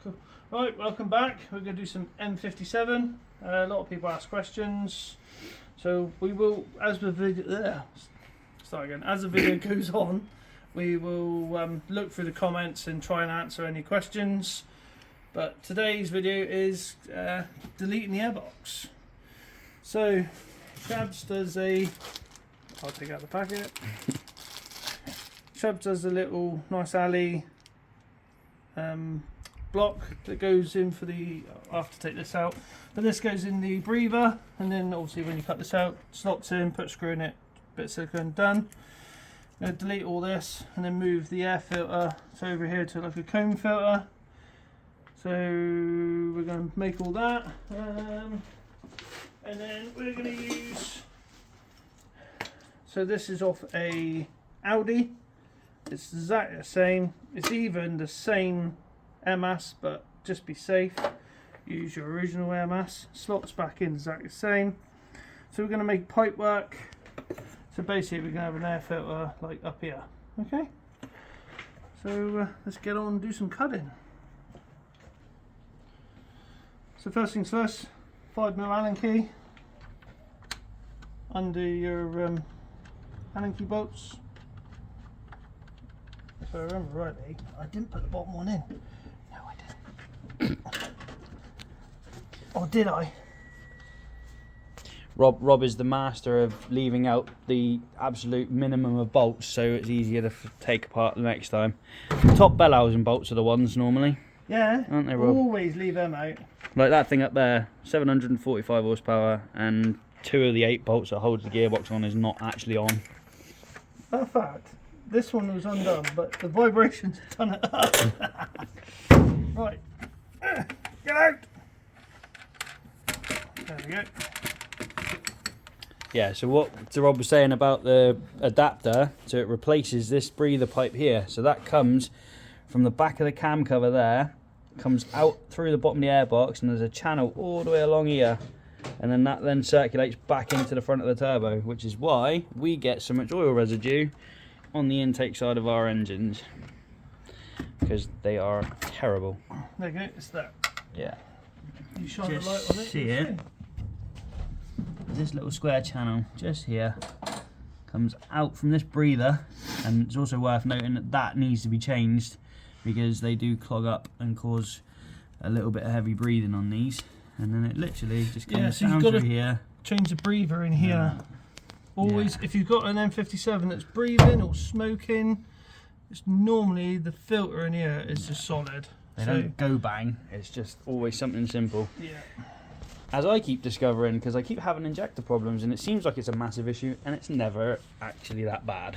Cool. Right, welcome back. We're going to do some M57. A lot of people ask questions, so we will, as the video, as the video goes on, we will look through the comments and try and answer any questions. But today's video is deleting the airbox. So, Shabs does a. I'll take out the packet. Shabs does a little nice alley block that goes in for the. I'll have to take this out, but this goes in the breather, and then obviously when you cut this out, slots in, put a screw in it, bit of silicone, done. I'm going to delete all this and then move the air filter so over here to like a comb filter. So we're going to make all that, and then we're going to use. So this is off a Audi. It's exactly the same. It's even the same air mass, but just be safe, use your original air mass. Slots back in exactly the same. So we're going to make pipe work. So basically we're going to have an air filter like up here. Okay. So let's get on and do some cutting. So first things first, 5mm Allen key under your Allen key bolts. If I remember rightly, I didn't put the bottom one in. No, I didn't. Or did I? Rob is the master of leaving out the absolute minimum of bolts, so it's easier to take apart the next time. Top bell housing bolts are the ones normally. Yeah, aren't they, Rob? Always leave them out. Like that thing up there, 745 horsepower, and 2 of the 8 bolts that holds the gearbox on is not actually on. In fact, this one was undone, but the vibrations have done it up. Right, get out! There we go. Yeah, so what Rob was saying about the adapter, so it replaces this breather pipe here. So that comes from the back of the cam cover there, comes out through the bottom of the airbox, and there's a channel all the way along here. And then that then circulates back into the front of the turbo, which is why we get so much oil residue on the intake side of our engines, because they are terrible. There you go, it's that. Yeah. You shine Just the light on it. see it. This little square channel just here comes out from this breather, and it's also worth noting that that needs to be changed because they do clog up and cause a little bit of heavy breathing on these, and then it literally just comes down through here. Change the breather in here. Always, if you've got an M57 that's breathing or smoking, it's normally the filter in here is just solid. They don't go bang, it's just always something simple. Yeah. As I keep discovering, because I keep having injector problems, and it seems like it's a massive issue, and it's never actually that bad.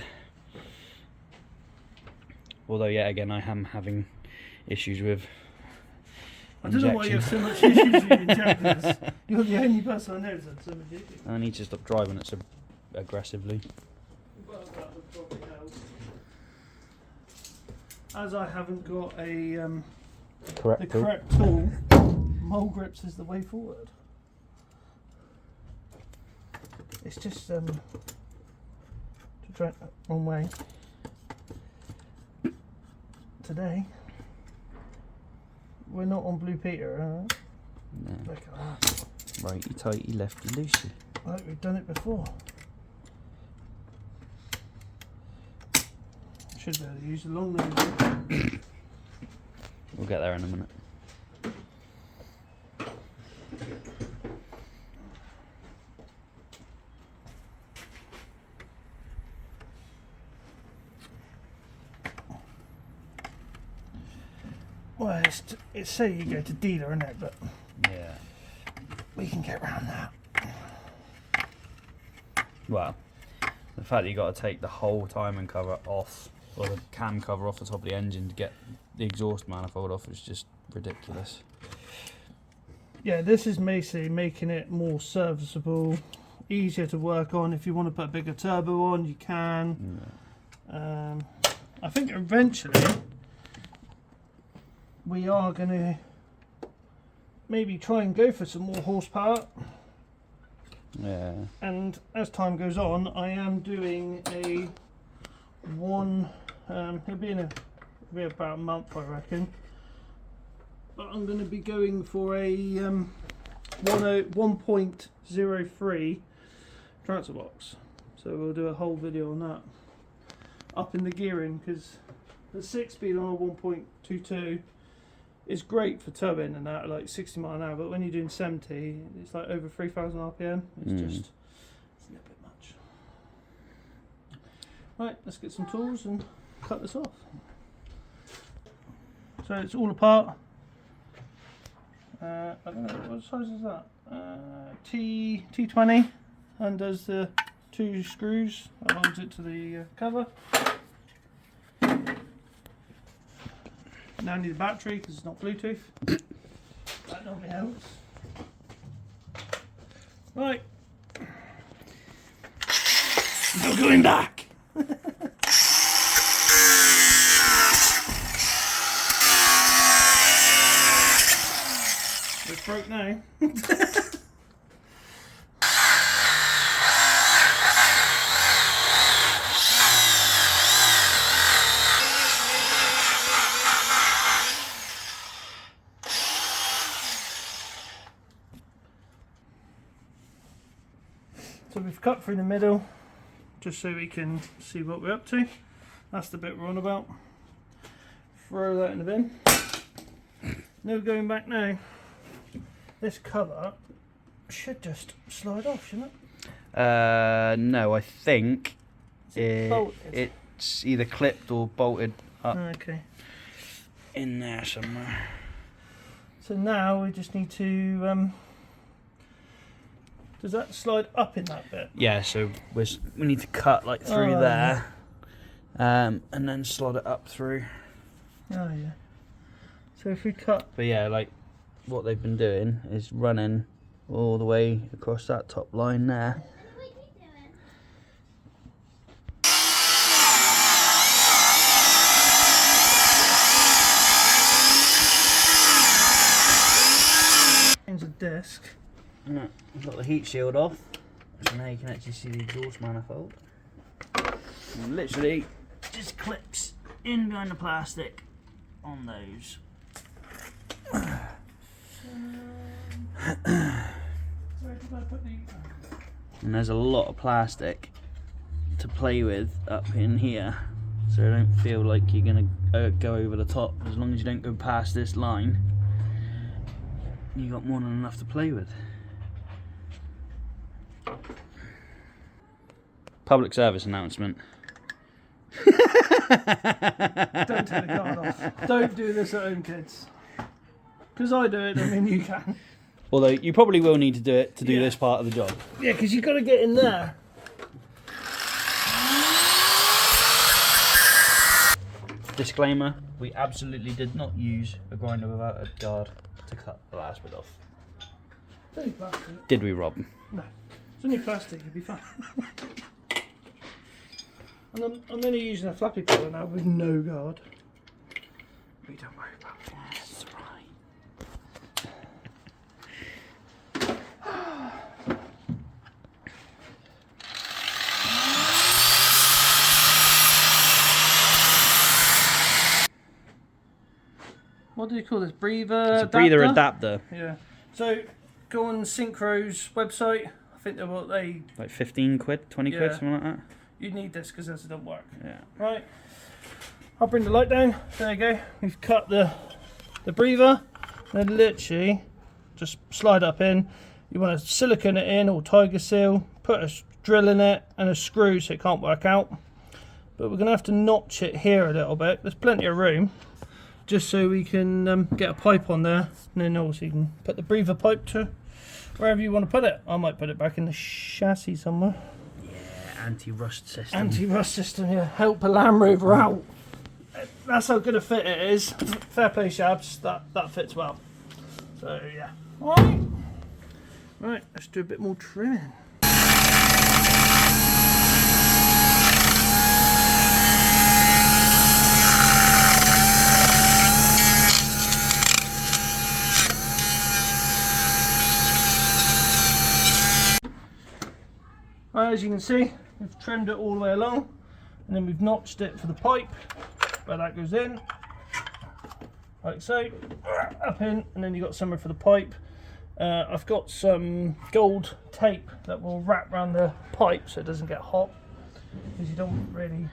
Although, yeah, again, I am having issues with I don't know why you have so much issues with injectors. You're the only person I know that's had so much issues. I need to stop driving it so aggressively. Well, that would probably help. As I haven't got a the correct tool, mole grips is the way forward. It's just to try wrong way. Today we're not on Blue Peter, No. Look at that. Righty tighty, lefty loosey. Like we've done it before. Should be able to use the long nose. We'll get there in a minute. Well, it's say you go to dealer, isn't it? But Yeah. we can get around that. Well, the fact that you got to take the whole timing cover off, or the cam cover off the top of the engine to get the exhaust manifold off is just ridiculous. Yeah, this is basically making it more serviceable, easier to work on. If you want to put a bigger turbo on, you can. Yeah. I think eventually we are going to maybe try and go for some more horsepower. Yeah. And as time goes on, I am doing a one. It'll be about a month, I reckon. But I'm going to be going for a 1.03 transfer box. So we'll do a whole video on that. Up in the gearing, because the 6-speed on a 1.22 is great for towing and that, like 60 mile an hour, but when you're doing 70, it's like over 3,000 RPM. It's just it's a little bit much. Right, let's get some tools and cut this off. So it's all apart. I don't know, what size is that? T20 undoes the 2 screws, that holds it to the cover. Now I need a battery because it's not Bluetooth. That normally helps. Right. No going back! It's broke now. So we've cut through the middle just so we can see what we're up to. That's the bit we're on about. Throw that in the bin. No going back now. This cover should just slide off, shouldn't it? No, I think Bolted? it's either clipped or bolted up Okay. in there somewhere. So now we just need to. Does that slide up in that bit? Yeah, so we need to cut like through there, and then slot it up through. Oh yeah. So if we cut. But yeah, like what they've been doing is running all the way across that top line there. Change the disc. No, I've got the heat shield off, so now you can actually see the exhaust manifold. And literally just clips in behind the plastic on those. Where did I put the? And there's a lot of plastic to play with up in here, so I don't feel like you're going to go over the top. As long as you don't go past this line, you got more than enough to play with. Public service announcement. Don't take the card off. Don't do this at home, kids. Because I do it, I mean you can. Although you probably will need to do it to do Yeah. this part of the job. Yeah, because you've got to get in there. Disclaimer, we absolutely did not use a grinder without a guard to cut the last bit off. It's only plastic. Did we, Rob? No. It's only plastic, it'll be fine. And I'm only using a flappy puller now with no guard. We don't worry about it. That's right. What do you call this? Breather It's a breather adapter. Yeah. So go on Synchro's website. I think they're what they. Like 15 quid, 20 quid, Yeah. something like that. You need this because else it don't work. Yeah. Right. I'll bring the light down. There you go. We've cut the breather. Then literally just slide up in. You want to silicone it in or tiger seal. Put a drill in it and a screw so it can't work out. But we're going to have to notch it here a little bit. There's plenty of room. Just so we can get a pipe on there. And then also you can put the breather pipe to wherever you want to put it. I might put it back in the chassis somewhere. Anti-rust system. Anti-rust system, yeah. Help a Land Rover out. That's how good a fit it is. Fair play, Shabs. That fits well. So yeah. Alright. Right, let's do a bit more trimming. As you can see, we've trimmed it all the way along, and then we've notched it for the pipe where that goes in. like so, up in, and then you've got somewhere for the pipe. I've got some gold tape that will wrap around the pipe so it doesn't get hot, because you don't want really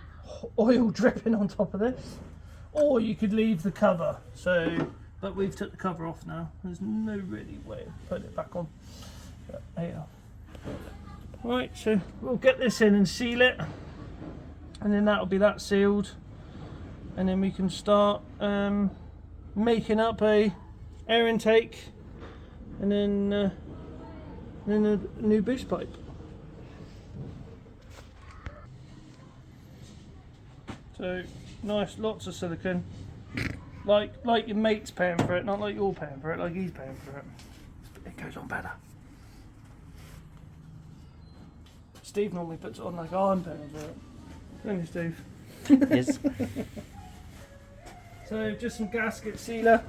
oil dripping on top of this. Or you could leave the cover, but we've took the cover off now. There's no really way of putting it back on. But there you are. Right, so we'll get this in and seal it, and then that'll be that sealed, and then we can start making up a air intake, and then a new boost pipe. So nice, lots of silicone, like your mate's paying for it, not like you're paying for it, like he's paying for it. It goes on better. Steve normally puts it on like I'm paying for it. Don't you, Steve? Yes. So just some gasket sealer.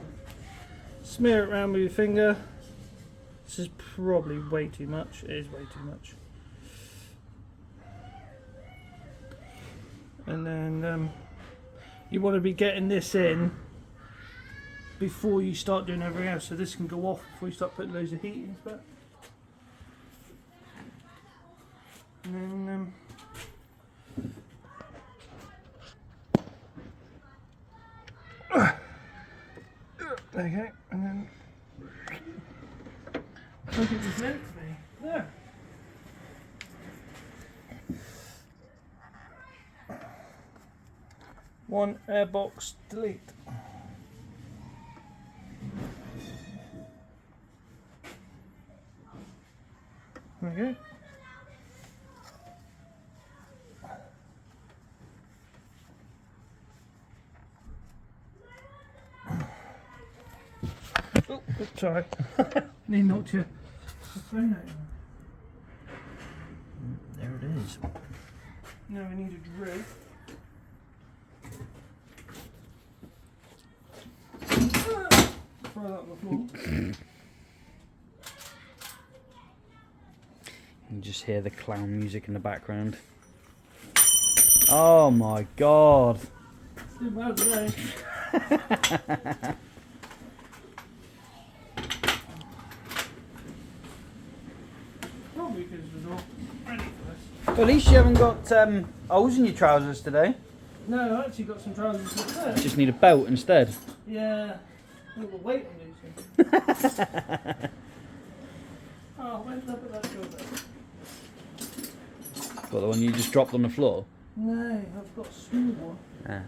Smear it around with your finger. This is probably way too much. It is way too much. And then you want to be getting this in before you start doing everything else, so this can go off before you start putting loads of heat into it. And then there you go, and then I think it was meant to be there. One airbox delete. There we go. Oh, sorry. Need knocked your phone out. There it is. Now we need a drill. Throw that on the floor. You just hear the clown music in the background. Oh my god. It's doing well today. Probably because we're not ready for this. Well, at least you haven't got holes in your trousers today. No, I actually got some trousers there. Just need a belt instead. Yeah. All the weight I'm losing. Oh, where's the that go there? Got the one you just dropped on the floor? No, I've got a small one. Ah.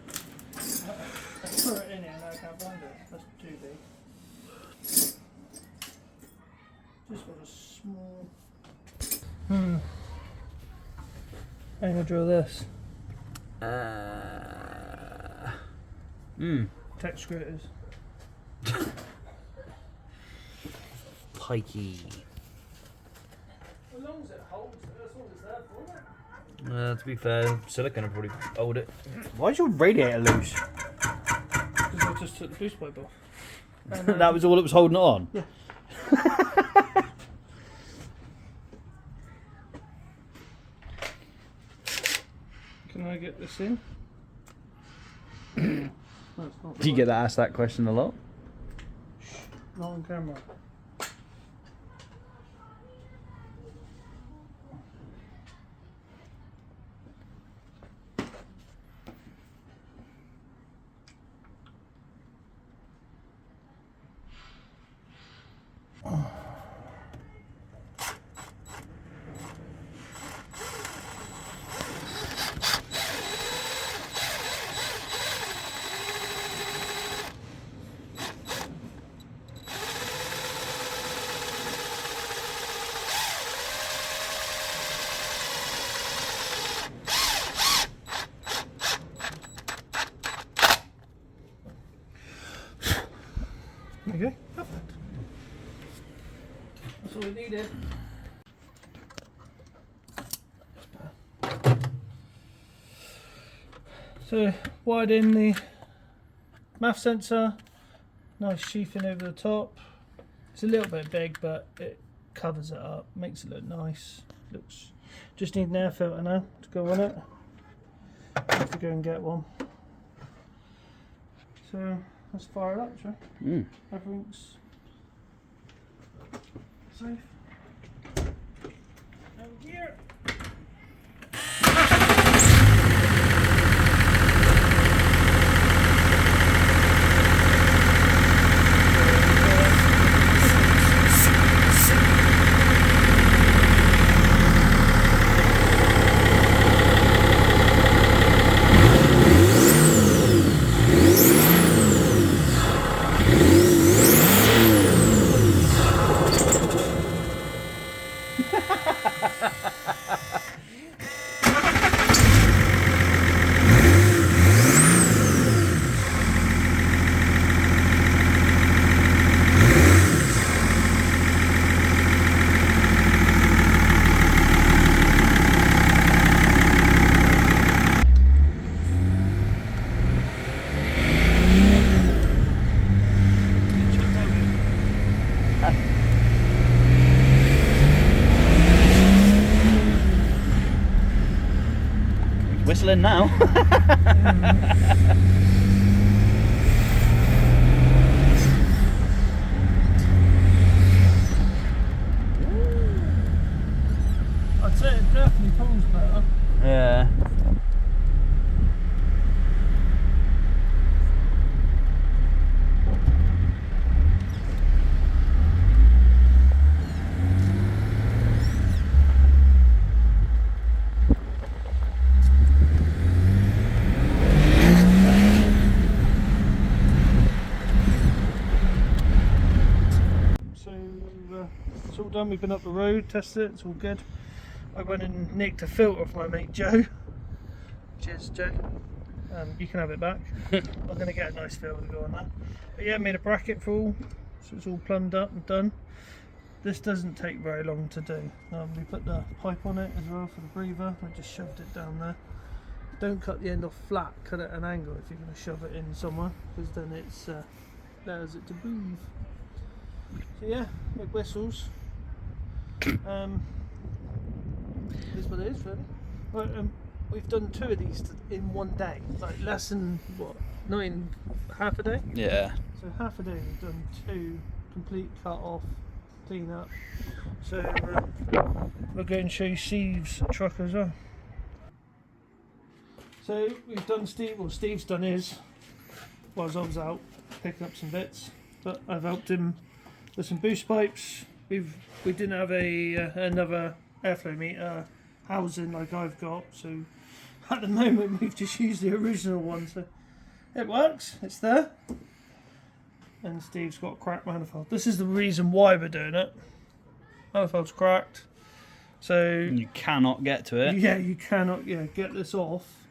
I threw it in here and I can't find it. That's too big. Just got a small. I'm gonna drill this. Tech screws. Pikey. As long as it holds it, that's all it's there for, isn't it? To be fair, silicone will probably hold it. Why is your radiator loose? Because I just took the boost pipe off. And, That was all that was holding it on? Yeah. Can I get this in? No, it's not Do you get that asked that question a lot? not on camera. Okay, perfect. That's all we needed. So, wired in the MAF sensor, nice sheathing over the top. It's a little bit big, but it covers it up, makes it look nice. Looks. Just need an air filter now to go on it. I have to go and get one. So, let's fire it up, shall we? Everything's safe. Over here. Whistling now. I'd say it definitely pulls better. Yeah. It's all done, we've been up the road, tested it, it's all good. I went and nicked a filter off my mate Joe. Cheers Joe. You can have it back. I'm going to get a nice filter to go on that. But yeah, made a bracket full, so it's all plumbed up and done. This doesn't take very long to do. We put the pipe on it as well for the breather. I just shoved it down there. Don't cut the end off flat, cut it at an angle if you're going to shove it in somewhere, because then it's allows it to breathe. So yeah, it whistles. Is what it is really. Right, we've done 2 of these in one day, like less than what, not in half a day? Yeah. So half a day we've done 2 complete cut off, clean up. So we'll go and show you Steve's truck as well. So we've done Steve's done his, whilst I was out picking up some bits, but I've helped him with some boost pipes. We didn't have another airflow meter housing like I've got, so at the moment we've just used the original one, so it works, it's there. And Steve's got a cracked manifold. This is the reason why we're doing it. Manifold's cracked, so you cannot get to it. Yeah, you cannot get this off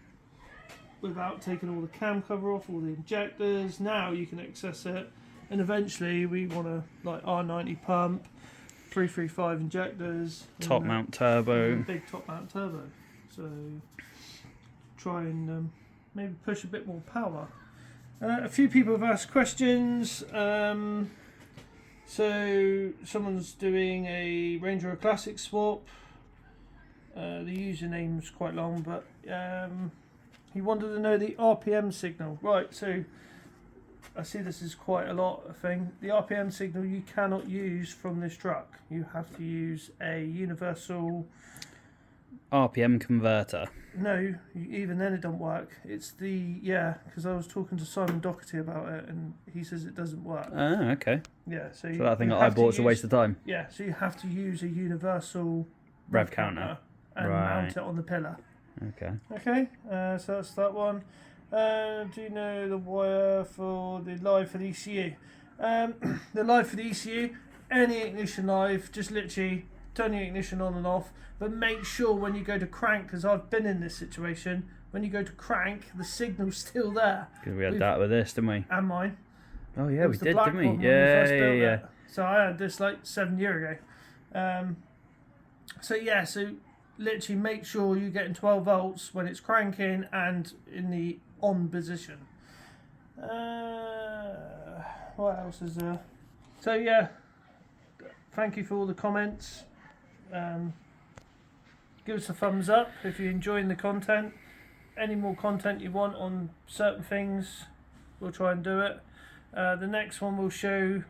without taking all the cam cover off, all the injectors. Now you can access it, and eventually we want to like R90 pump, 335 injectors, top mount turbo, big top mount turbo. So try and maybe push a bit more power. A few people have asked questions. So someone's doing a Rover Classic swap. The username's quite long, but he wanted to know the RPM signal. Right, so I see this is quite a lot of thing. The RPM signal you cannot use from this truck. You have to use a universal RPM converter. No, even then it don't work. It's the, because I was talking to Simon Doherty about it and he says it doesn't work. Oh, okay. Yeah, so that thing that I bought is a waste of time. Yeah, so you have to use a universal rev counter and mount it on the pillar. Okay. Okay, so that's that one. Do you know the wire for the live for the ECU? The live for the ECU, any ignition live, just literally turn your ignition on and off, but make sure when you go to crank, because I've been in this situation, when you go to crank, the signal's still there. Because we had that with this, didn't we? And mine. Oh yeah, we did, didn't we? Yeah. So I had this like 7 years ago. So literally make sure you're getting 12 volts when it's cranking and in the on position. What else is there? So yeah, thank you for all the comments. Give us a thumbs up if you're enjoying the content. Any more content you want on certain things, we'll try and do it. The next one will show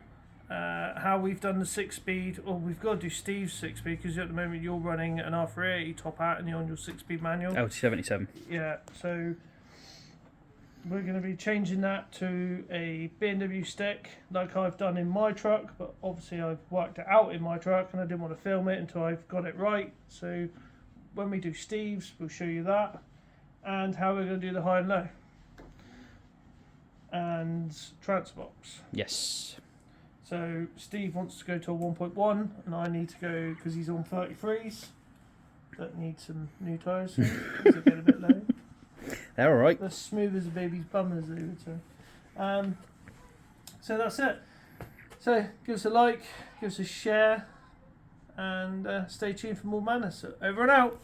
how we've done the 6-speed, or we've got to do Steve's 6-speed because at the moment you're running an R380 top out and you're on your 6-speed manual. LT77. Yeah, so we're going to be changing that to a B&W stick like I've done in my truck, but obviously I've worked it out in my truck and I didn't want to film it until I've got it right. So when we do Steve's, we'll show you that and how we're going to do the high and low and transfer box. Yes. So Steve wants to go to a 1.1 and I need to go, because he's on 33s that need some new tyres, so it's a bit low. They're alright. They're smooth as a baby's bum, as they would say. So that's it. So give us a like, give us a share, and stay tuned for more madness. So over and out.